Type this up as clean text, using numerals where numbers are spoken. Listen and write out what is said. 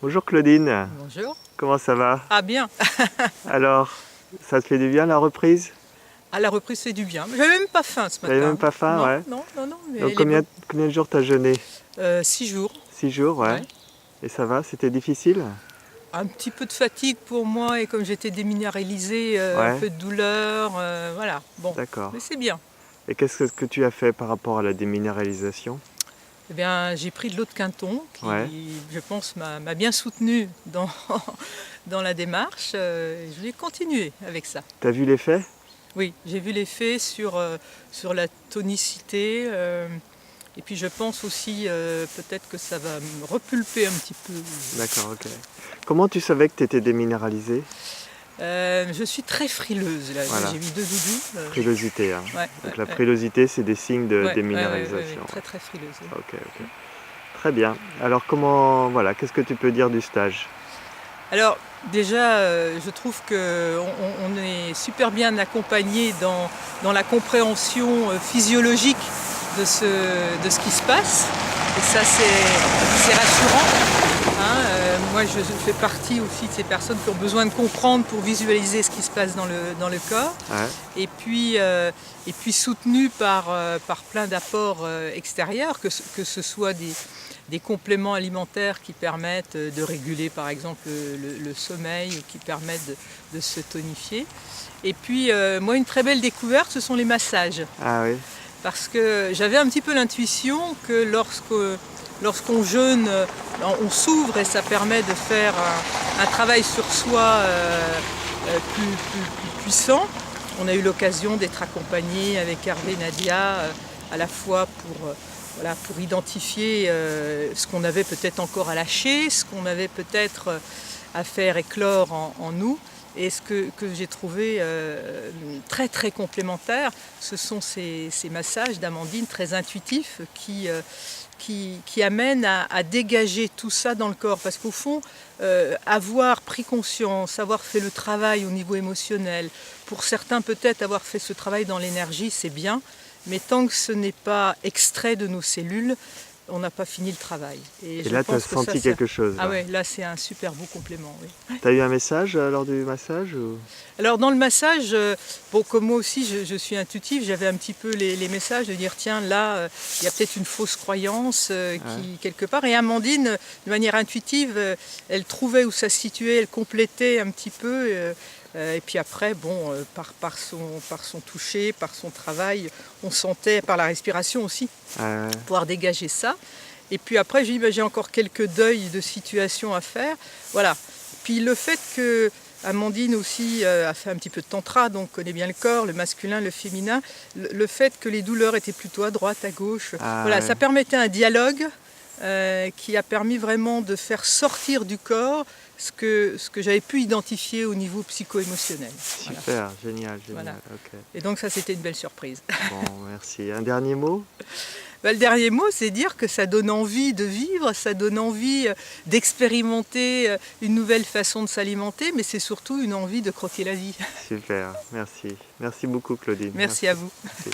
Bonjour Claudine, Bonjour. comment ça va? Ah bien, Alors, ça te fait du bien la reprise? à la reprise c'est du bien. J'avais même pas faim ce T'avais matin. même pas faim, Non, ouais? non, non, non, mais Donc elle est bonne. combien de jours t'as jeûné? 6 jours, 6 jours, ouais. ouais. Et ça va, c'était difficile? Un petit peu de fatigue pour moi et comme j'étais déminéralisée, un Ouais, peu de douleur, voilà. Bon, d'accord. mais c'est bien. Et qu'est-ce que tu as fait par rapport à la déminéralisation? Eh bien, j'ai pris de l'eau de Quinton Ouais, qui, je pense, m'a bien soutenue dans, dans la démarche. Et je vais continuer avec ça. t'as vu l'effet? Oui, j'ai vu l'effet sur la tonicité. Et puis je pense aussi peut-être que ça va me repulper un petit peu. D'accord, ok. Comment tu savais que t'étais déminéralisée? Je suis très frileuse là. Voilà, J'ai mis 2 doudous. frilosité, hein. Ouais, Donc ouais, la ouais. frilosité, c'est des signes de Ouais, ouais, ouais, ouais, déminéralisation. très très frileuse. Ouais. Ok, ok. Très bien. Alors voilà, qu'est-ce que tu peux dire du stage? Alors déjà, je trouve qu'on est super bien accompagné dans la compréhension physiologique de ce qui se passe. Et ça, c'est rassurant. Hein. Moi, je fais partie aussi de ces personnes qui ont besoin de comprendre pour visualiser ce qui se passe dans le corps. Ouais, Et puis soutenu par plein d'apports extérieurs, que ce soit des compléments alimentaires qui permettent de réguler par exemple le sommeil ou qui permettent de se tonifier. Et puis moi, une très belle découverte, ce sont les massages. ah oui, Parce que j'avais un petit peu l'intuition que lorsqu'on jeûne, on s'ouvre et ça permet de faire un travail sur soi plus puissant. On a eu l'occasion d'être accompagnés avec Hervé et Nadia à la fois pour identifier ce qu'on avait peut-être encore à lâcher, ce qu'on avait peut-être à faire éclore en nous. Et ce que j'ai trouvé très très complémentaire, ce sont ces massages d'Amandine très intuitifs qui amènent à dégager tout ça dans le corps. Parce qu'au fond, avoir pris conscience, avoir fait le travail au niveau émotionnel, pour certains peut-être avoir fait ce travail dans l'énergie, c'est bien, mais tant que ce n'est pas extrait de nos cellules, on n'a pas fini le travail. et je là tu as pense que senti quelque chose Ah là. ouais, là c'est un super beau complément. Oui. T'as eu un message lors du massage ou... Alors dans le massage, bon, comme moi aussi je suis intuitive, j'avais un petit peu les messages de dire tiens là il y a peut-être une fausse croyance qui quelque part, et Amandine de manière intuitive elle trouvait où ça se situait, elle complétait un petit peu et puis après bon par son toucher, par son travail, on sentait par la respiration aussi pouvoir dégager ça. Et puis après j'ai dit j'ai encore quelques deuils de situations à faire, voilà. Puis le fait que Amandine aussi a fait un petit peu de tantra, donc connaît bien le corps, le masculin, le féminin. Le fait que les douleurs étaient plutôt à droite, à gauche, voilà, ouais. ça permettait un dialogue qui a permis vraiment de faire sortir du corps ce que j'avais pu identifier au niveau psycho-émotionnel. Super, Voilà. génial, Voilà. ok. Et donc ça, c'était une belle surprise. Bon, merci. Un dernier mot? Le dernier mot, c'est dire que ça donne envie de vivre, ça donne envie d'expérimenter une nouvelle façon de s'alimenter, mais c'est surtout une envie de croquer la vie. Super, merci. Merci beaucoup Claudine. Merci à vous. Merci.